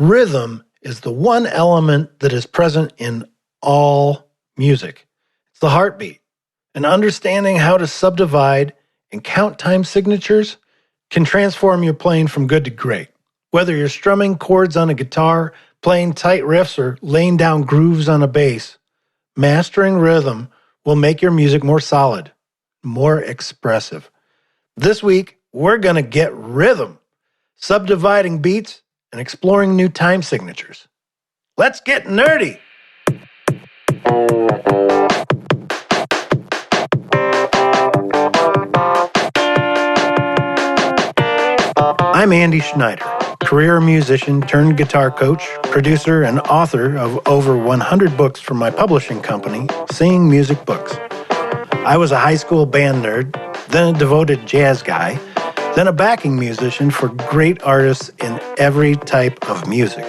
Rhythm is the one element that is present in all music. It's the heartbeat. And understanding how to subdivide and count time signatures can transform your playing from good to great. Whether you're strumming chords on a guitar, playing tight riffs, or laying down grooves on a bass, mastering rhythm will make your music more solid, more expressive. This week, we're going to get rhythm, subdividing beats, and exploring new time signatures. Let's get nerdy! I'm Andy Schneider, career musician turned guitar coach, producer, and author of over 100 books for my publishing company, Singing Music Books. I was a high school band nerd, then a devoted jazz guy, then a backing musician for great artists in every type of music.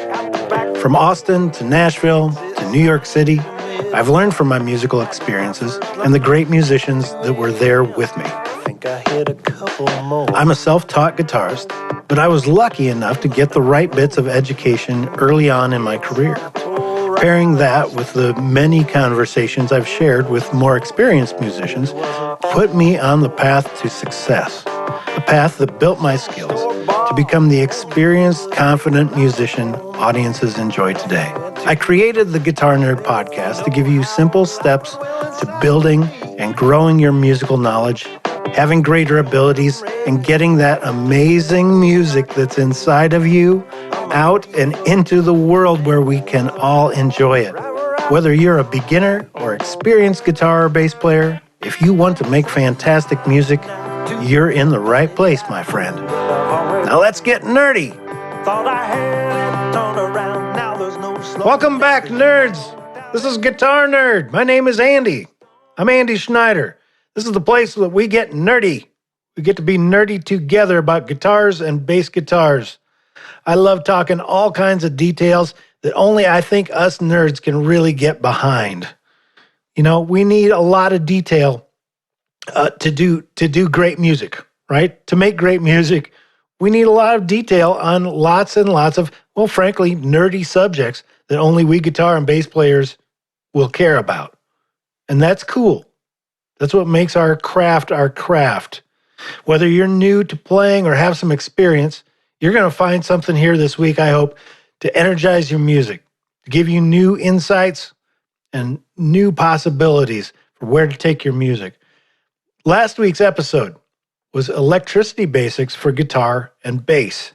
From Austin to Nashville to New York City, I've learned from my musical experiences and the great musicians that were there with me. I'm a self-taught guitarist, but I was lucky enough to get the right bits of education early on in my career. Pairing that with the many conversations I've shared with more experienced musicians put me on the path to success, a path that built my skills to become the experienced, confident musician audiences enjoy today. I created the Guitar Nerd podcast to give you simple steps to building and growing your musical knowledge, having greater abilities, and getting that amazing music that's inside of you out and into the world where we can all enjoy it. Whether you're a beginner or experienced guitar or bass player, if you want to make fantastic music, you're in the right place, my friend. Now let's get nerdy. Welcome back, nerds. This is Guitar Nerd. My name is Andy. I'm Andy Schneider. This is the place that we get nerdy. We get to be nerdy together about guitars and bass guitars. I love talking all kinds of details that only I think us nerds can really get behind. You know, we need a lot of detail to do great music, right? To make great music, we need a lot of detail on lots and lots of, well, frankly, nerdy subjects that only we guitar and bass players will care about. And that's cool. That's what makes our craft our craft. Whether you're new to playing or have some experience, you're going to find something here this week, I hope, to energize your music, to give you new insights and new possibilities for where to take your music. Last week's episode was electricity basics for guitar and bass,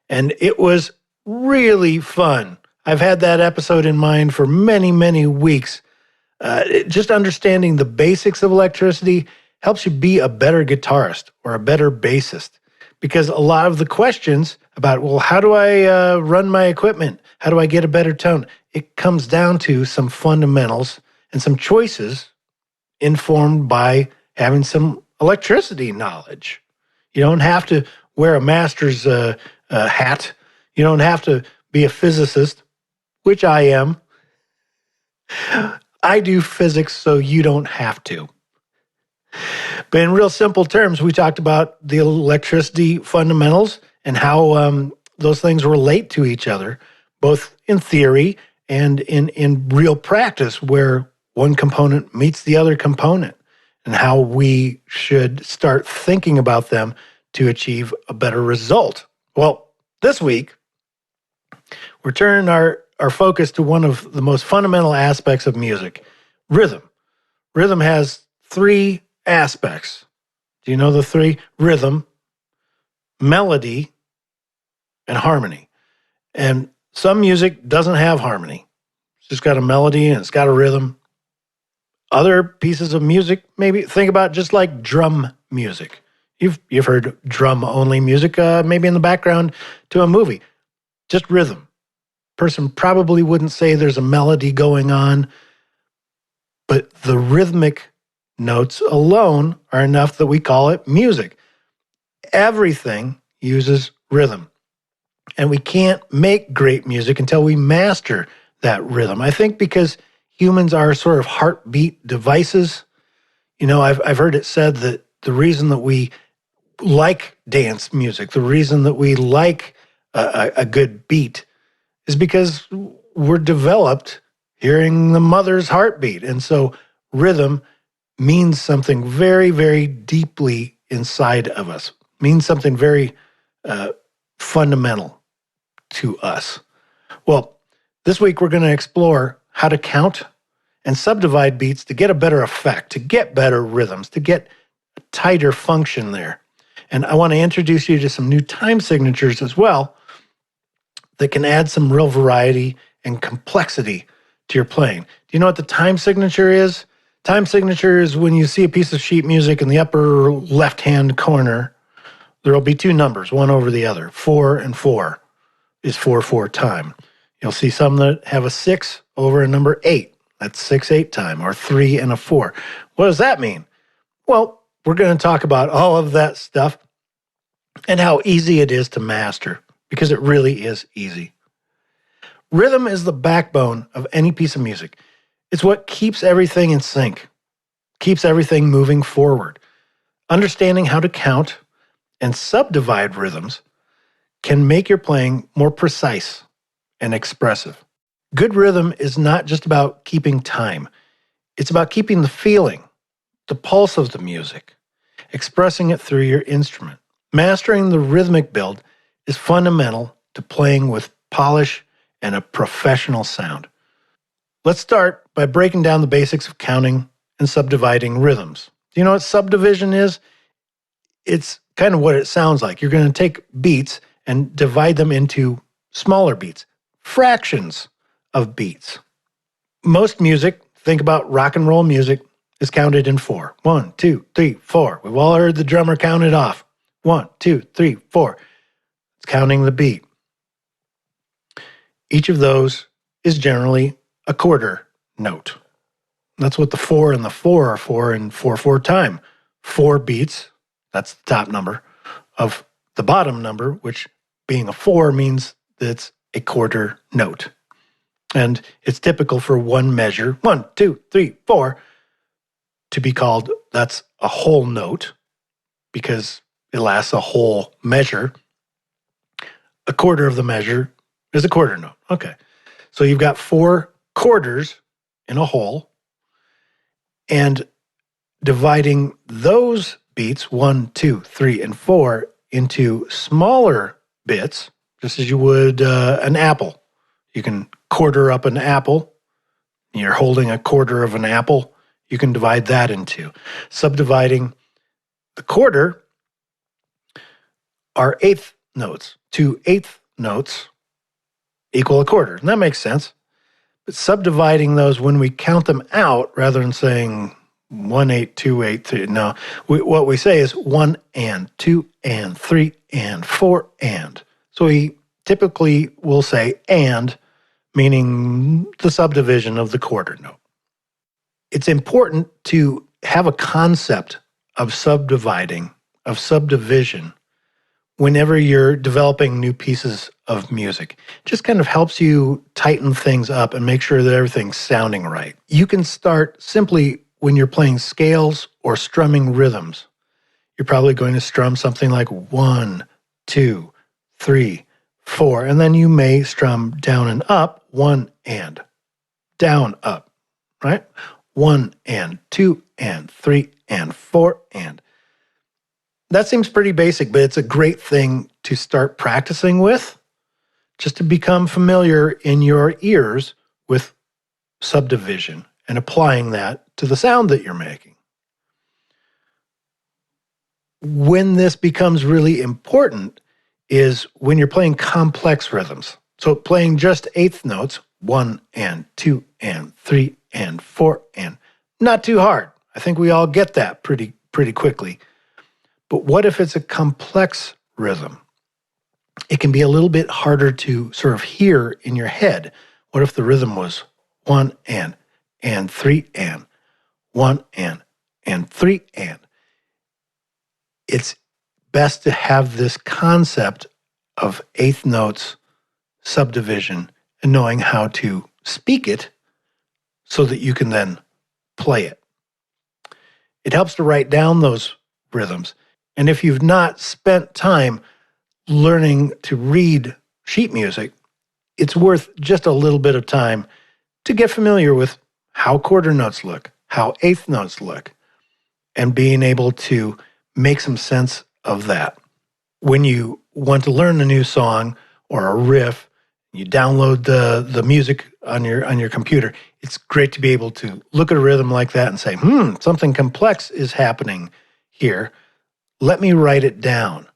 and it was really fun. I've had that episode in mind for many, many weeks. Just understanding the basics of electricity helps you be a better guitarist or a better bassist. Because a lot of the questions about, well, how do I run my equipment? How do I get a better tone? It comes down to some fundamentals and some choices informed by having some electricity knowledge. You don't have to wear a master's hat. You don't have to be a physicist, which I am. I do physics, so you don't have to. But in real simple terms, we talked about the electricity fundamentals and how those things relate to each other, both in theory and in real practice, where one component meets the other component, and how we should start thinking about them to achieve a better result. Well, this week, we're turning our focus to one of the most fundamental aspects of music, rhythm. Rhythm has three aspects. Do you know the three? Rhythm, melody, and harmony. And some music doesn't have harmony. It's just got a melody and it's got a rhythm. Other pieces of music, maybe think about just like drum music. You've heard drum-only music, maybe in the background to a movie. Just rhythm. Person probably wouldn't say there's a melody going on, but the rhythmic notes alone are enough that we call it music. Everything uses rhythm. And we can't make great music until we master that rhythm. I think because humans are sort of heartbeat devices. You know, I've heard it said that the reason that we like dance music, the reason that we like a good beat is because we're developed hearing the mother's heartbeat. And so rhythm means something very, very deeply inside of us, means something very fundamental to us. Well, this week we're going to explore how to count and subdivide beats to get a better effect, to get better rhythms, to get a tighter function there. And I want to introduce you to some new time signatures as well that can add some real variety and complexity to your playing. Do you know what the time signature is? Time signature is when you see a piece of sheet music in the upper left-hand corner, there will be two numbers, one over the other. 4 and 4 is 4/4 time. You'll see some that have a 6 over a number 8. That's 6/8 time, or 3 and a 4. What does that mean? Well, we're going to talk about all of that stuff and how easy it is to master, because it really is easy. Rhythm is the backbone of any piece of music. It's what keeps everything in sync, keeps everything moving forward. Understanding how to count and subdivide rhythms can make your playing more precise and expressive. Good rhythm is not just about keeping time. It's about keeping the feeling, the pulse of the music, expressing it through your instrument. Mastering the rhythmic build is fundamental to playing with polish and a professional sound. Let's start by breaking down the basics of counting and subdividing rhythms. Do you know what subdivision is? It's kind of what it sounds like. You're going to take beats and divide them into smaller beats, fractions of beats. Most music, think about rock and roll music, is counted in 4. 1, 2, 3, 4. We've all heard the drummer count it off. 1, 2, 3, 4. It's counting the beat. Each of those is generally a quarter note. That's what the 4 and the 4 are for in 4/4 time. 4 beats, that's the top number, of the bottom number, which being a 4 means that it's a quarter note. And it's typical for one measure, 1, 2, 3, 4, to be called, that's a whole note, because it lasts a whole measure. A quarter of the measure is a quarter note. Okay. So you've got 4 quarters in a whole, and dividing those beats, 1, 2, 3, and 4, into smaller bits, just as you would an apple. You can quarter up an apple. You're holding a quarter of an apple. You can divide that in 2. Subdividing the quarter are eighth notes. 2 eighth notes equal a quarter. And that makes sense. But subdividing those, when we count them out, rather than saying 1, 8, 2, 8, 3, no, what we say is 1 and 2 and 3 and 4 and. So we typically will say and, meaning the subdivision of the quarter note. It's important to have a concept of subdividing, of subdivision, whenever you're developing new pieces of music. It just kind of helps you tighten things up and make sure that everything's sounding right. You can start simply when you're playing scales or strumming rhythms. You're probably going to strum something like 1, 2, 3, 4, and then you may strum down and up, 1 and, down, up, right? 1 and, 2 and, 3 and, 4 and. That seems pretty basic, but it's a great thing to start practicing with, just to become familiar in your ears with subdivision and applying that to the sound that you're making. When this becomes really important is when you're playing complex rhythms. So playing just eighth notes, 1 and 2 and 3 and 4 and, not too hard. I think we all get that pretty quickly. But what if it's a complex rhythm? It can be a little bit harder to sort of hear in your head. What if the rhythm was 1 and 3 and, 1 and 3 and? It's best to have this concept of eighth notes, subdivision, and knowing how to speak it so that you can then play it. It helps to write down those rhythms. And if you've not spent time learning to read sheet music, it's worth just a little bit of time to get familiar with how quarter notes look, how eighth notes look, and being able to make some sense of that. When you want to learn a new song or a riff, you download the music on your computer. It's great to be able to look at a rhythm like that and say, something complex is happening here. Let me write it down,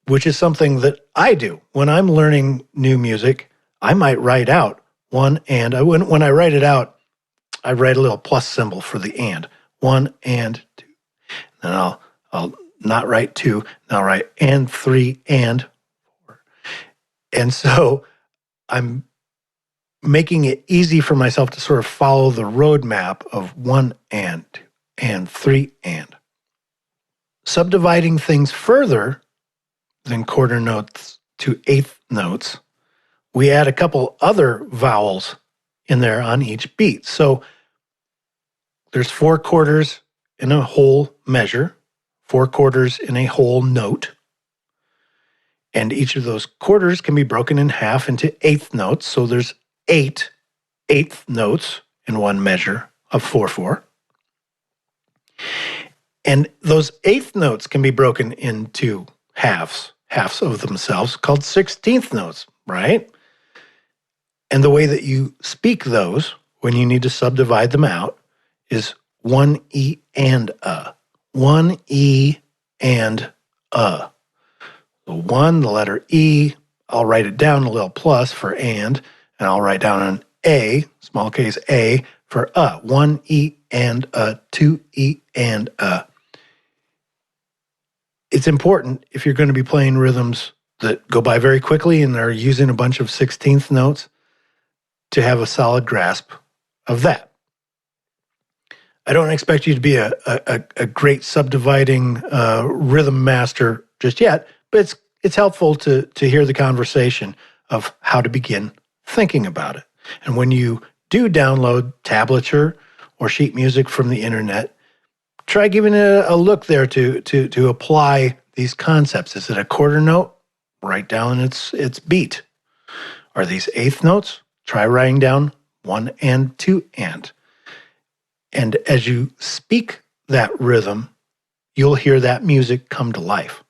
which is something that I do. When I'm learning new music, I might write out one and. When I write it out, I write a little plus symbol for the and. 1 and 2. Then I'll not write 2, now I'll write and 3 and 4. And so I'm making it easy for myself to sort of follow the roadmap of 1 and 2 and 3 and. Subdividing things further than quarter notes to eighth notes, we add a couple other vowels in there on each beat. So there's 4 quarters in a whole measure, 4 quarters in a whole note. And each of those quarters can be broken in half into eighth notes. So there's 8 eighth notes in one measure of 4/4. And those eighth notes can be broken into halves of themselves called 16th notes, right? And the way that you speak those when you need to subdivide them out is 1 E and a. 1 E and a. The 1, the letter E, I'll write it down a little plus for and I'll write down an A, small case A, for a. 1 E and a, 2 E and a. It's important if you're going to be playing rhythms that go by very quickly and are using a bunch of 16th notes to have a solid grasp of that. I don't expect you to be a great subdividing rhythm master just yet, but it's helpful to hear the conversation of how to begin thinking about it. And when you do download tablature or sheet music from the internet, try giving it a look there to apply these concepts. Is it a quarter note? Write down its beat. Are these eighth notes? Try writing down 1 and 2 and. And as you speak that rhythm, you'll hear that music come to life.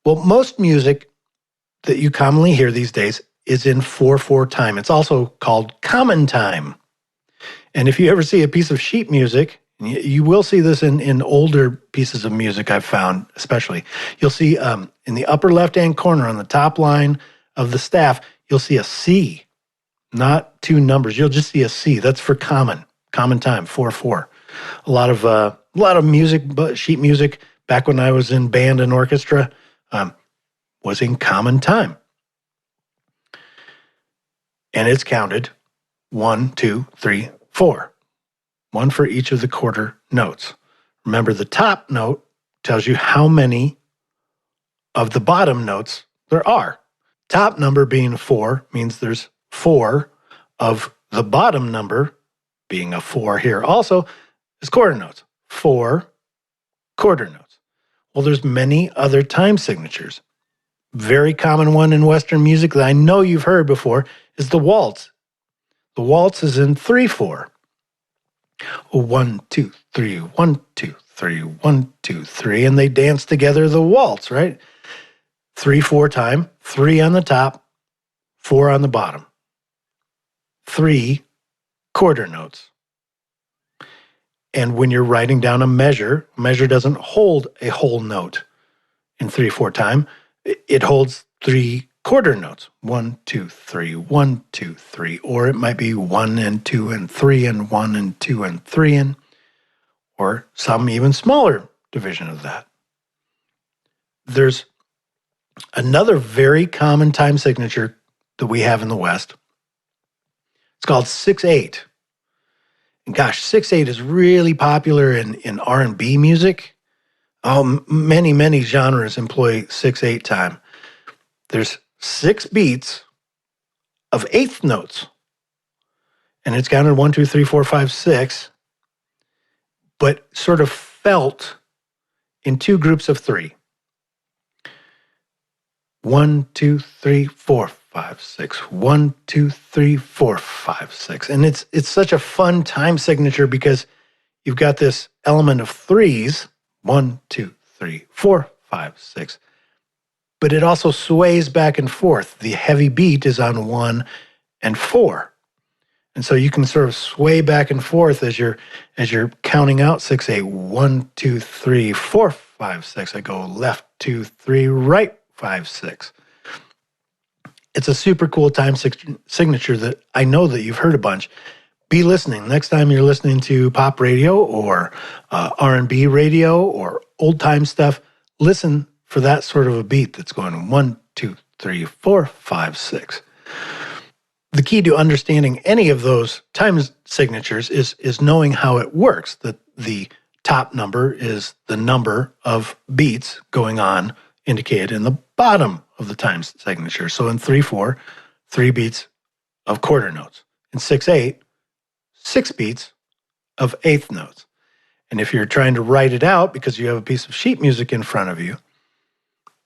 Well, most music that you commonly hear these days is in 4/4 time. It's also called common time. And if you ever see a piece of sheet music, you will see this in older pieces of music I've found, especially. You'll see in the upper left-hand corner on the top line of the staff, you'll see a C, not 2 numbers. You'll just see a C. That's for common time, 4/4. A lot of music, sheet music, back when I was in band and orchestra, was in common time. And it's counted 1, 2, 3, 4. 1 for each of the quarter notes. Remember, the top note tells you how many of the bottom notes there are. Top number being 4 means there's 4 of the bottom number, being a 4 here also, is quarter notes. 4 quarter notes. Well, there's many other time signatures. Very common one in Western music that I know you've heard before is the waltz. The waltz is in 3/4. 1, 2, 3, 1, 2, 3, 1, 2, 3, and they dance together the waltz, right? 3/4 time, 3 on the top, 4 on the bottom. 3 quarter notes. And when you're writing down a measure doesn't hold a whole note in 3/4 time. It holds 3 quarter notes. 1, 2, 3, 1, 2, 3. Or it might be 1 and 2 and 3 and 1 and 2 and 3 and, or some even smaller division of that. There's another very common time signature that we have in the West. It's called 6/8. And gosh, 6/8 is really popular in R&B music. Oh, many genres employ 6/8 time. There's 6 beats of eighth notes. And it's counted 1, 2, 3, 4, 5, 6, but sort of felt in 2 groups of 3. 1, 2, 3, 4, 5, 6. 1, 2, 3, 4, 5, 6. And it's such a fun time signature because you've got this element of threes, 1, 2, 3, 4, 5, 6. But it also sways back and forth. The heavy beat is on 1 and 4. And so you can sort of sway back and forth as you're counting out 6, 8, 1, 2, 3, 4, 5, 6. I go left, 2, 3, right, 5, 6. It's a super cool time signature that I know that you've heard a bunch. Be listening. Next time you're listening to pop radio or R&B radio or old time stuff, listen for that sort of a beat that's going 1, 2, 3, 4, 5, 6. The key to understanding any of those time signatures is knowing how it works, that the top number is the number of beats going on indicated in the bottom of the time signature. So in 3/4, 3 beats of quarter notes. In 6/8, 6 beats of eighth notes. And if you're trying to write it out because you have a piece of sheet music in front of you,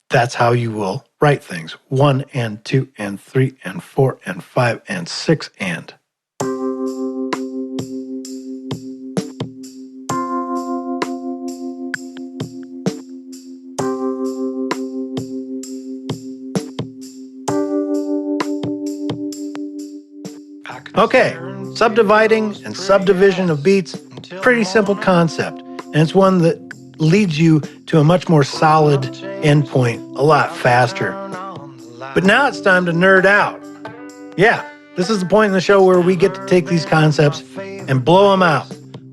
that's how you will write things. 1 and 2 and 3 and 4 and 5 and 6 and. Okay, subdividing and subdivision of beats, pretty simple concept. And it's one that leads you to a much more solid endpoint a lot faster. But now it's time to nerd out. Yeah, this is the point in the show where we get to take these concepts and blow them out.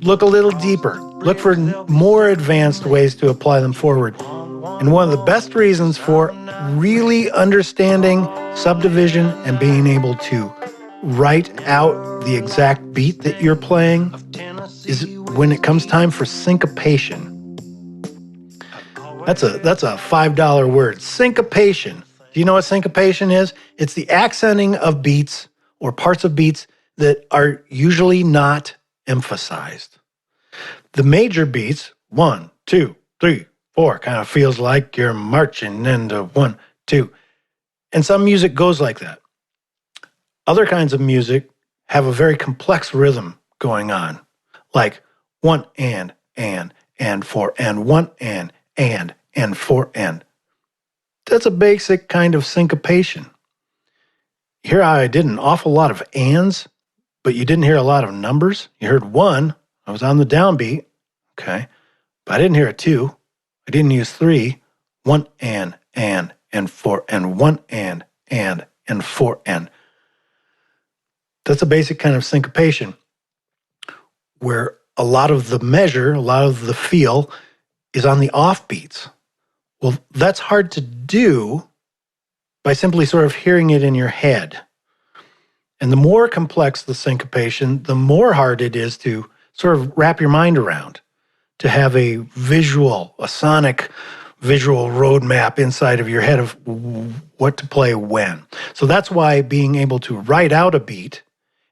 Look a little deeper. Look for more advanced ways to apply them forward. And one of the best reasons for really understanding subdivision and being able to write out the exact beat that you're playing is when it comes time for syncopation. That's a $5 word. Syncopation. Do you know what syncopation is? It's the accenting of beats or parts of beats that are usually not emphasized. The major beats, 1, 2, 3, 4, kind of feels like you're marching into 1, 2. And some music goes like that. Other kinds of music have a very complex rhythm going on, like 1 and 4 and 1 and 4 and. That's a basic kind of syncopation. Here I did an awful lot of ands, but you didn't hear a lot of numbers. You heard 1, I was on the downbeat, okay, but I didn't hear a 2. I didn't use 3, 1 and 4 and 1 and 4 and. That's a basic kind of syncopation where a lot of the measure, a lot of the feel is on the offbeats. Well, that's hard to do by simply sort of hearing it in your head. And the more complex the syncopation, the more hard it is to sort of wrap your mind around, to have a visual, a sonic visual roadmap inside of your head of what to play when. So that's why being able to write out a beat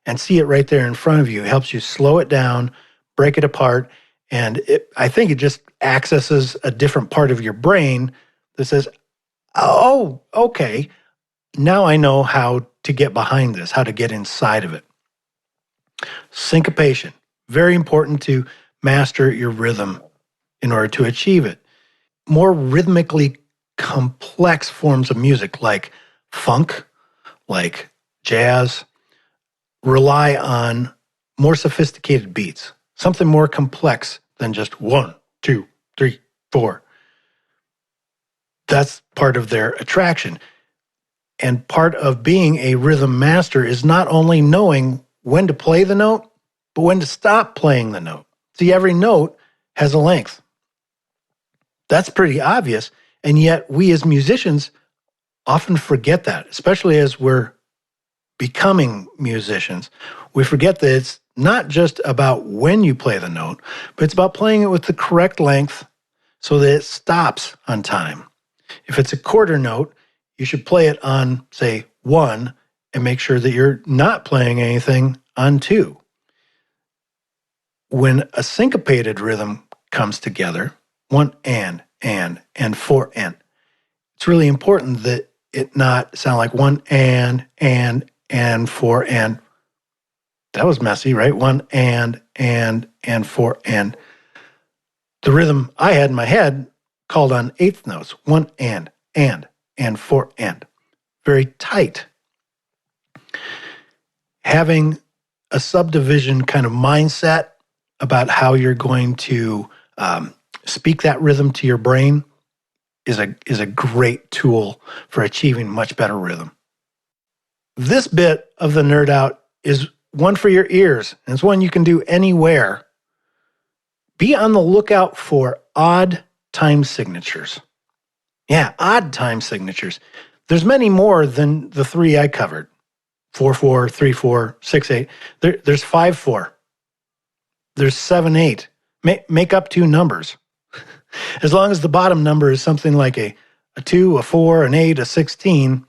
and see it right there in front of you helps you slow it down, break it apart, and I think it just accesses a different part of your brain that says, oh, okay, now I know how to get behind this, how to get inside of it. Syncopation, very important to master your rhythm in order to achieve it. More rhythmically complex forms of music like funk, like jazz, rely on more sophisticated beats, something more complex than just 1, 2, 3, 4. That's part of their attraction. And part of being a rhythm master is not only knowing when to play the note, but when to stop playing the note. See, every note has a length. That's pretty obvious, and yet we as musicians often forget that, especially as we're becoming musicians. We forget that it's not just about when you play the note, but it's about playing it with the correct length so that it stops on time. If it's a quarter note, you should play it on, say, 1 and make sure that you're not playing anything on 2. When a syncopated rhythm comes together, 1 and 4 and, it's really important that it not sound like one and, four, and. That was messy, right? One and, four, and. The rhythm I had in my head called on eighth notes. One and, four, and. Very tight. Having a subdivision kind of mindset about how you're going to speak that rhythm to your brain is a great tool for achieving much better rhythm. This bit of the nerd out is one for your ears, and it's one you can do anywhere. Be on the lookout for odd time signatures. Yeah, odd time signatures. There's many more than the three I covered. 4/4, 3/4, 6/8. There's 5/4. There's 7/8. Make up two numbers. As long as the bottom number is something like a 2, a 4, an 8, a 16,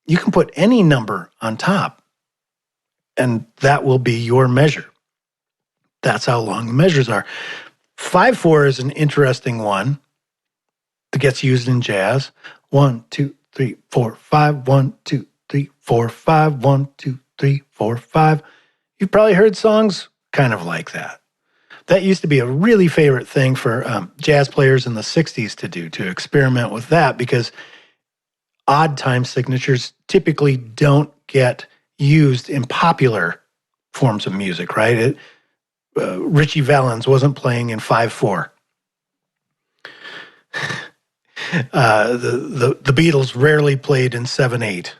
you can put any number on top, and that will be your measure. That's how long the measures are. 5/4 is an interesting one that gets used in jazz. 1, 2, 3, 4, 5. 1, 2, 3, 4, 5. 1, 2, 3, 4, 5. You've probably heard songs kind of like that. That used to be a really favorite thing for jazz players in the 60s to do, to experiment with that, because odd time signatures typically don't get used in popular forms of music, right? Richie Valens wasn't playing in 5/4. The Beatles rarely played in 7/8.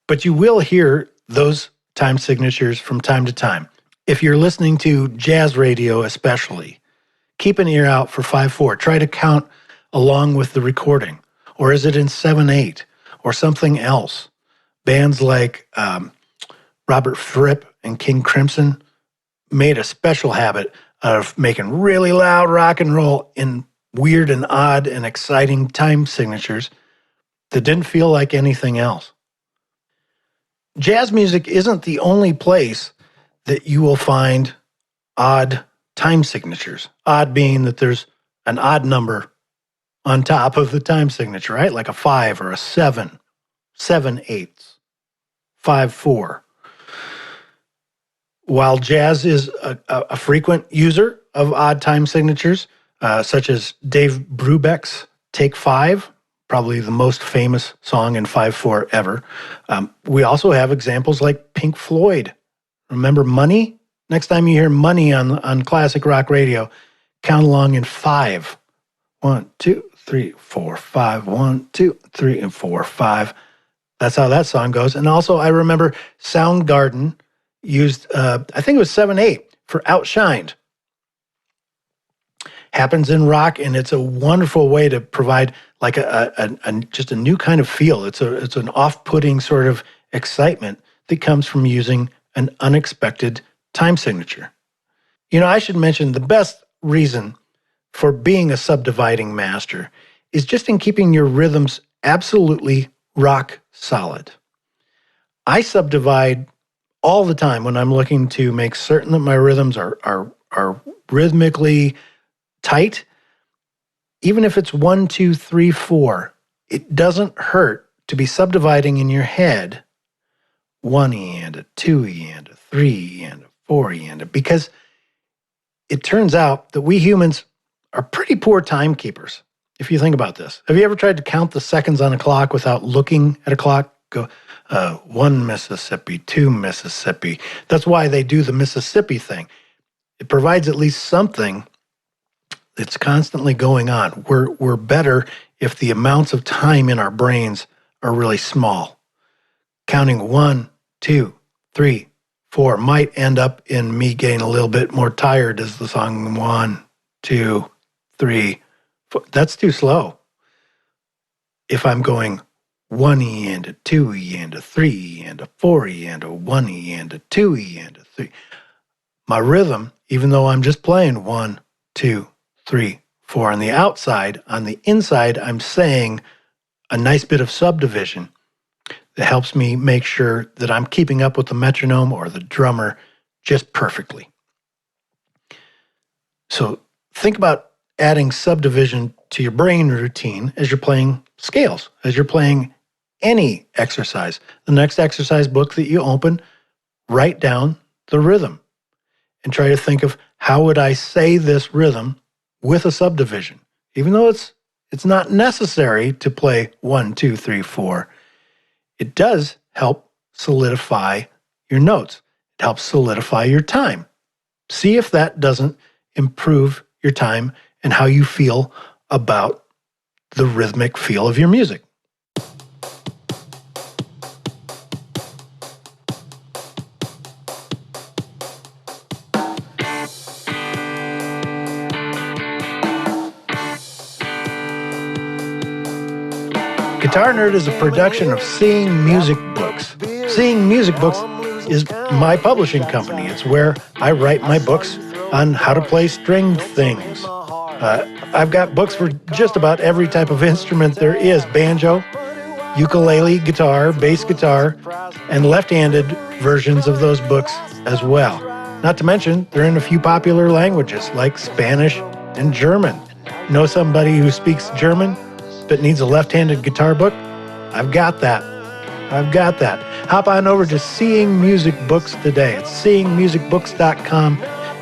But you will hear those time signatures from time to time. If you're listening to jazz radio especially, keep an ear out for 5/4. Try to count along with the recording. Or is it in 7/8 or something else? Bands like Robert Fripp and King Crimson made a special habit of making really loud rock and roll in weird and odd and exciting time signatures that didn't feel like anything else. Jazz music isn't the only place that you will find odd time signatures. Odd being that there's an odd number on top of the time signature, right? Like a 5 or a 7, 7/8, 5/4. While jazz is a frequent user of odd time signatures, such as Dave Brubeck's Take 5, probably the most famous song in 5/4 ever, we also have examples like Pink Floyd. Remember Money? Next time you hear Money on classic rock radio, count along in 5. 1, 2, 3, 4, 5. 1, 2, 3, and 4, 5. That's how that song goes. And also, I remember Soundgarden used, I think it was 7/8 for Outshined. Happens in rock, and it's a wonderful way to provide like just a new kind of feel. It's an off-putting sort of excitement that comes from using an unexpected time signature. I should mention the best reason for being a subdividing master is just in keeping your rhythms absolutely rock solid. I subdivide all the time when I'm looking to make certain that my rhythms are rhythmically tight. Even if it's 1, 2, 3, 4, it doesn't hurt to be subdividing in your head 1 and a 2 and a 3 and a 4 and, because it turns out that we humans are pretty poor timekeepers. If you think about this, have you ever tried to count the seconds on a clock without looking at a clock? Go 1 Mississippi, 2 Mississippi. That's why they do the Mississippi thing. It provides at least something that's constantly going on. We're better if the amounts of time in our brains are really small. Counting 1, 2, 3, 4 might end up in me getting a little bit more tired as the song 1, 2, 3, 4. That's too slow. If I'm going 1 and a 2 and a 3 and a 4 and a 1 and a 2 and a 3. My rhythm, even though I'm just playing 1, 2, 3, 4 on the outside, on the inside, I'm saying a nice bit of subdivision that helps me make sure that I'm keeping up with the metronome or the drummer just perfectly. So think about adding subdivision to your brain routine as you're playing scales, as you're playing any exercise. The next exercise book that you open, write down the rhythm and try to think of how would I say this rhythm with a subdivision. Even though it's not necessary to play 1, 2, 3, 4, it does help solidify your notes. It helps solidify your time. See if that doesn't improve your time and how you feel about the rhythmic feel of your music. Guitar Nerd is a production of Seeing Music Books. Seeing Music Books is my publishing company. It's where I write my books on how to play stringed things. I've got books for just about every type of instrument there is: banjo, ukulele, guitar, bass guitar, and left-handed versions of those books as well. Not to mention, they're in a few popular languages like Spanish and German. Know somebody who speaks German but needs a left-handed guitar book? I've got that. Hop on over to Seeing Music Books today. It's seeingmusicbooks.com.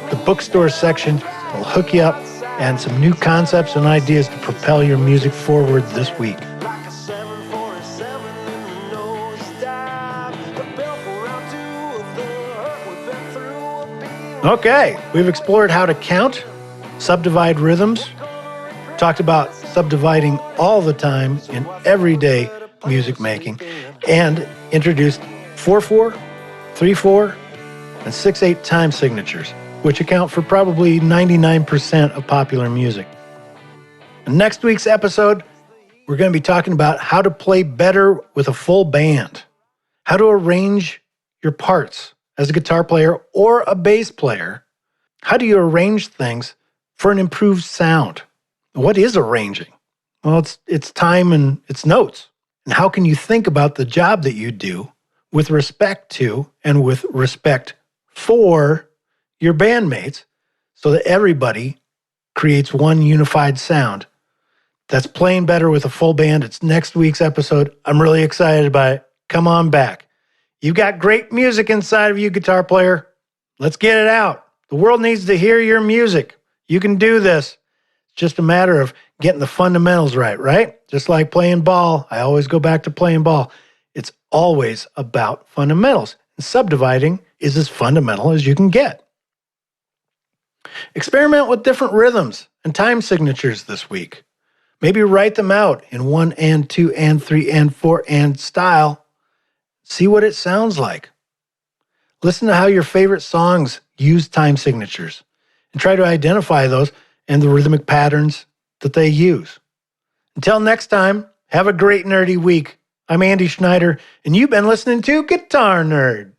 The bookstore section will hook you up and some new concepts and ideas to propel your music forward this week. Okay, we've explored how to count, subdivide rhythms, talked about subdividing all the time in everyday music making, and introduced 4/4, 3/4, and 6/8 time signatures, which account for probably 99% of popular music. In next week's episode, we're going to be talking about how to play better with a full band, how to arrange your parts as a guitar player or a bass player. How do you arrange things for an improved sound? What is arranging? Well, it's time and it's notes. And how can you think about the job that you do with respect to and with respect for your bandmates so that everybody creates one unified sound? That's playing better with a full band. It's next week's episode. I'm really excited about it. Come on back. You've got great music inside of you, guitar player. Let's get it out. The world needs to hear your music. You can do this. It's just a matter of getting the fundamentals right? Just like playing ball. I always go back to playing ball. It's always about fundamentals. And subdividing is as fundamental as you can get. Experiment with different rhythms and time signatures this week. Maybe write them out in 1 and 2 and 3 and 4 and style. See what it sounds like. Listen to how your favorite songs use time signatures and try to identify those and the rhythmic patterns that they use. Until next time, have a great nerdy week. I'm Andy Schneider, and you've been listening to Guitar Nerd.